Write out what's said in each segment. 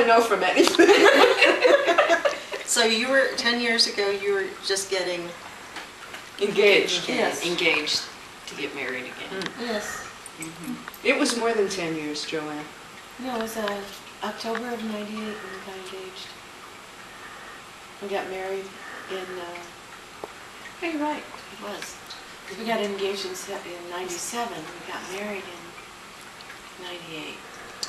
to know from anything. So you were, 10 years ago, you were just getting Engaged. Yes. Engaged to get married again. Yes. It was more than 10 years, Joanne. No, it was October of '98 when we got engaged. We got married in, Oh, you're right. it was. We got engaged in '97. We got married in '98.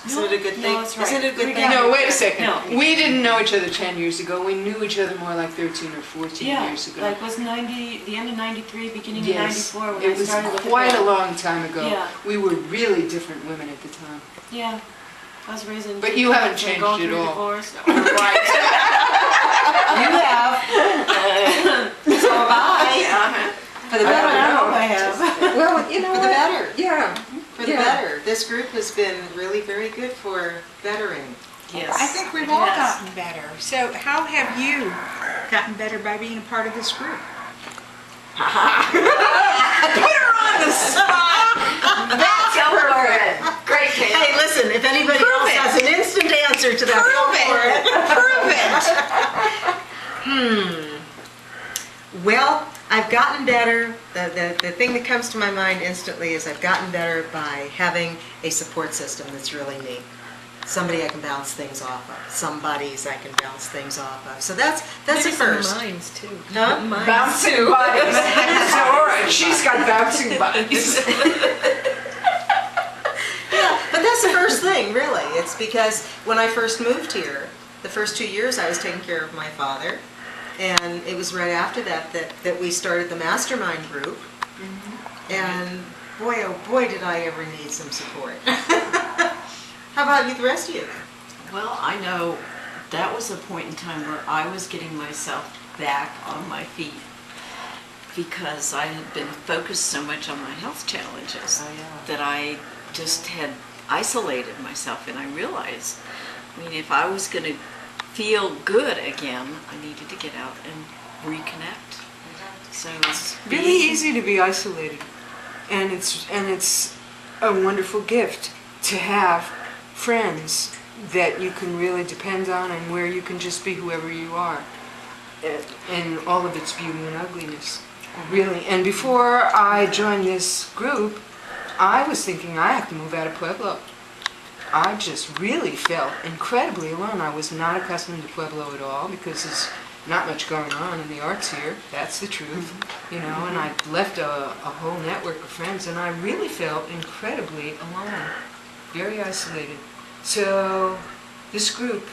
Isn't it a good thing? No, that's right. Isn't it a good We thing? got- No, wait a second. No. We didn't know each other 10 years ago. We knew each other more like 13 or 14 Yeah, years ago. like was the end of '93, beginning Yes, of '94 when it I was started with quite a Bill. long time ago. Yeah. We were really different women at the time. Yeah, I was raising. But two you haven't kids and changed going at through a all. divorce. No. Right. You have. So have I. For the I better. hope I have. Well, you know For the what? better. Yeah. For the Yeah. better. This group has been really very good for bettering. Yes. I think we've all Yes. gotten better. So how have you gotten better by being a part of this group? Put her on the spot! That's over it. Great, Kate. Hey, listen, if anybody else has an instant answer to that, go for it. Prove it! Well, I've gotten better. The thing that comes to my mind instantly is I've gotten better by having a support system that's really neat. Somebody I can bounce things off of. Somebody's I can bounce things off of. So that's a first. Minds too. Huh? Bouncing bodies. Zora, she's got bouncing bodies. Yeah, but that's the first thing, really. It's because when I first moved here, the first 2 years I was taking care of my father, and it was right after that we started the mastermind group. And boy, oh boy, did I ever need some support. How about you, the rest of you? Well, I know that was a point in time where I was getting myself back on my feet because I had been focused so much on my health challenges that I just had isolated myself, and I realized, I mean, if I was going to feel good again, I needed to get out and reconnect. So It's really easy to be isolated, and it's a wonderful gift to have friends that you can really depend on and where you can just be whoever you are, and all of its beauty and ugliness, really. And before I joined this group, I was thinking I have to move out of Pueblo. I just really felt incredibly alone. I was not accustomed to Pueblo at all because there's not much going on in the arts here. That's the truth, you know. And I left a whole network of friends, and I really felt incredibly alone, very isolated. So this group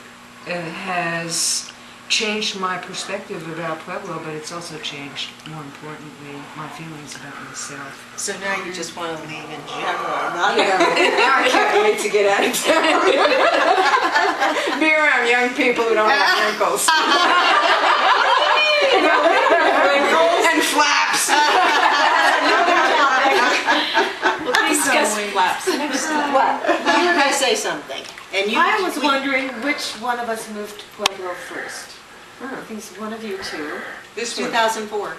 has changed my perspective about Pueblo, but it's also changed, more importantly, my feelings about myself. So now you just want to leave in general, not Now I can't wait to get out of town. Be around young people who don't have wrinkles. And flaps. we'll discuss flaps next time. What? You were going to say something. And you, I was wondering which one of us moved to Pueblo first. I think it's one of you two. This one. 2004.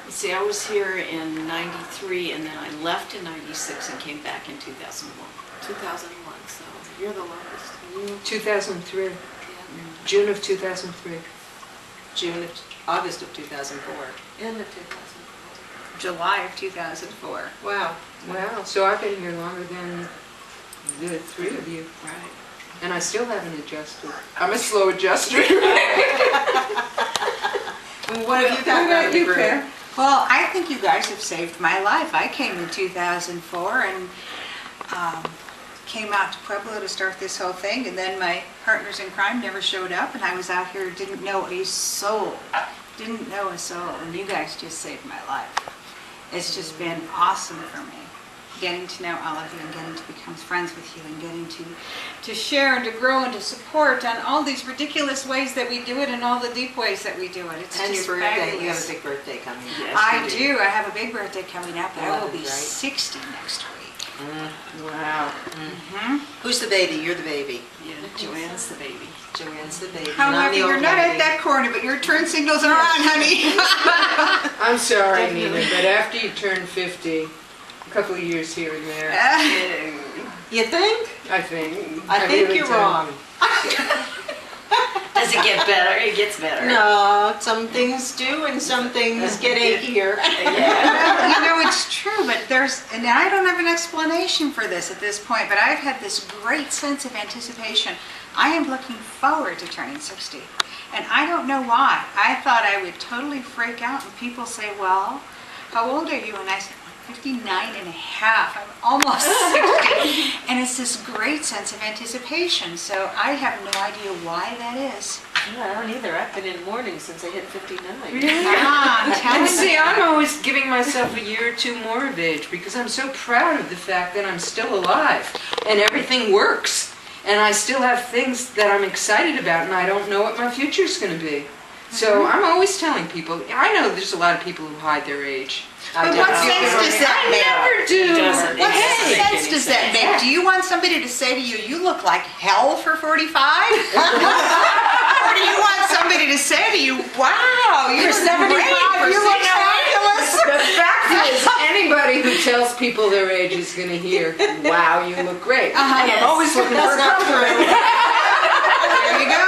You see, I was here in '93, and then I left in '96 and came back in 2001. 2001, so you're the longest. You, 2003. June of 2003. August of 2004. end of 2004. July of 2004. Wow. Wow, so I've been here longer than the three of you. Right. And I still haven't adjusted. I'm a slow adjuster. What have you got out of the group? Well, I think you guys have saved my life. I came in 2004 and came out to Pueblo to start this whole thing, and then my partners in crime never showed up, and I was out here, didn't know a soul, and you guys just saved my life. It's just been awesome for me, getting to know all of you and getting to become friends with you and getting to share and to grow and to support on all these ridiculous ways that we do it and all the deep ways that we do it. It's And your just birthday. fabulous. You have a big birthday coming. Yes, I you do. I have a big birthday coming up, and I will be Right. 60 next week. Wow. Who's the baby? You're the baby. Yeah, Joanne's the baby. Joanne's the baby. However, the you're old not at lady. that corner, but your turn signals are on, honey. I'm sorry, Nina, but after you turn 50, a couple of years here and there, You think? I think. I think really you're do. wrong. Does it get better? It gets better. No, some things do and some things get achier. Yeah. You know, it's true, but and I don't have an explanation for this at this point, but I've had this great sense of anticipation. I am looking forward to turning 60. And I don't know why. I thought I would totally freak out and people say, well, how old are you? And I said, 59 and a half. I'm almost 60. And it's this great sense of anticipation. So I have no idea why that is. No, I don't either. I've been in mourning since I hit 59. I'm telling And see, you. I'm always giving myself a year or two more of age because I'm so proud of the fact that I'm still alive and everything works. And I still have things that I'm excited about and I don't know what my future's going to be. So I'm always telling people, I know there's a lot of people who hide their age. But what sense does that I make? never do. doesn't. What It doesn't make sense any does that sense. make? Do you want somebody to say to you, you look like hell for 45? Or do you want somebody to say to you, wow, you're 75, you look fabulous? The fact is, anybody who tells people their age is going to hear, wow, you look great. And I'm Yes. always looking for a That's not compliment. true. There you go.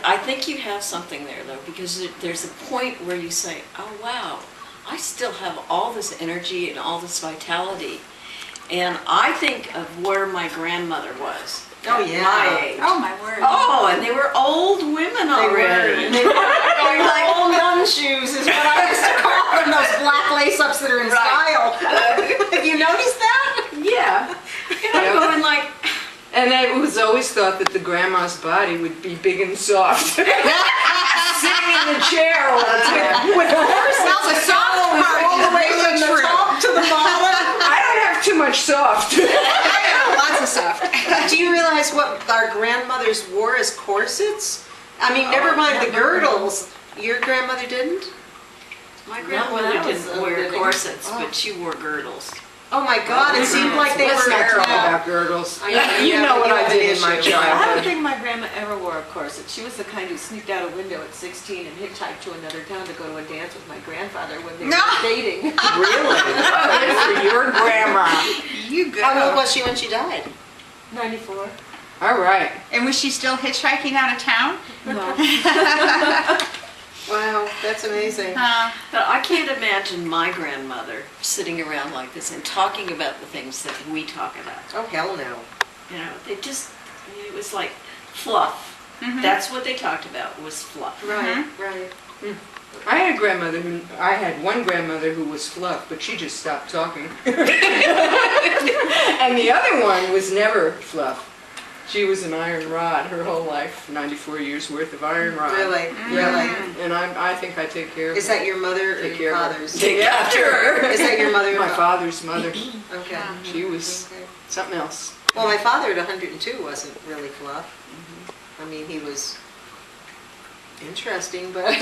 I think you have something there though, because there's a point where you say, oh wow, I still have all this energy and all this vitality. And I think of where my grandmother was. Oh, at yeah. My age. Oh, my word. Oh, and they were old women They were. already. And they were like old nun shoes is what I used to call them, those black lace-ups that are in style. Have you noticed that? Yeah. And I'm going like, And it was always thought that the grandma's body would be big and soft. Sitting in the chair all the time. With the horse, Well, the soft part all the is way really from the true. top to the bottom. I don't have too much soft. Lots of soft. Do you realize what our grandmothers wore as corsets? I mean, never mind the girdles. Your grandmother didn't? my Not when grandmother I was didn't wear living. corsets, Oh. but she wore girdles. Oh my God! It seemed like they Let's were. not talk about girdles. You know what I did in my I don't childhood. think my grandma ever wore a corset. She was the kind who sneaked out a window at 16 and hitchhiked to another town to go to a dance with my grandfather when they No. were dating. Really? Good for your grandma. You go. How old was she when she died? 94. All right. And was she still hitchhiking out of town? No. Wow, that's amazing. But I can't imagine my grandmother sitting around like this and talking about the things that we talk about. Oh hell no. You know, it was like fluff. That's what they talked about was fluff. Right, right. I had one grandmother who was fluff, but she just stopped talking. And the other one was never fluff. She was an iron rod her whole life, 94 years worth of iron rod. Really, Yeah. really. And I think I take care of Is her. that your mother or Take your care of her. father's? Take after her. Is that your mother? My father's mother. Okay. She was Okay. something else. Well, my father at 102 wasn't really fluff. I mean, he was interesting, but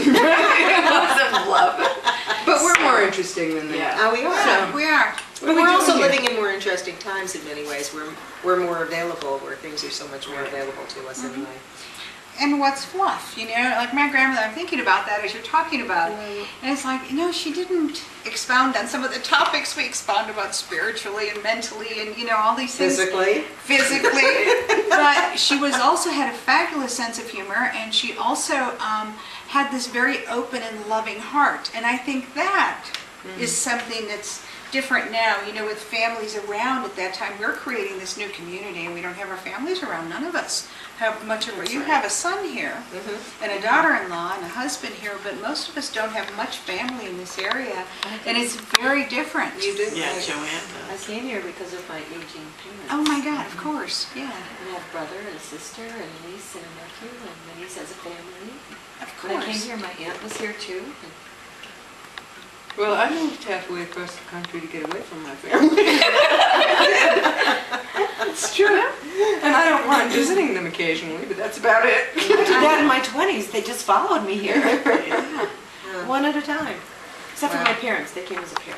But we're more interesting than that. Yeah. we are. Yeah, we are. But we we're doing also here? living in more interesting times in many ways. We're more available, where things are so much more available to us anyway. And what's fluff, you know? Like my grandmother, I'm thinking about that as you're talking about it. And it's like, you know, she didn't expound on some of the topics we expound about spiritually and mentally and, you know, all these things. Physically. But she also had a fabulous sense of humor, and she also had this very open and loving heart. And I think that is something that's different now, you know, with families around at that time. We're creating this new community and we don't have our families around. None of us have much of You have a son here and a daughter-in-law and a husband here, but most of us don't have much family in this area. And it's very different. You do? Yeah, Joanne I does. came here because of my aging parents. Oh my God, of course, yeah, I have a brother and a sister and a niece and a nephew, and my niece has a family. of When I came course. here, my aunt was here too. and Well, I moved halfway across the country to get away from my family. It's true. And I don't mind visiting them occasionally, but that's about it. I did that in my 20s. They just followed me here. One at a time. Except for my parents. They came as a pair.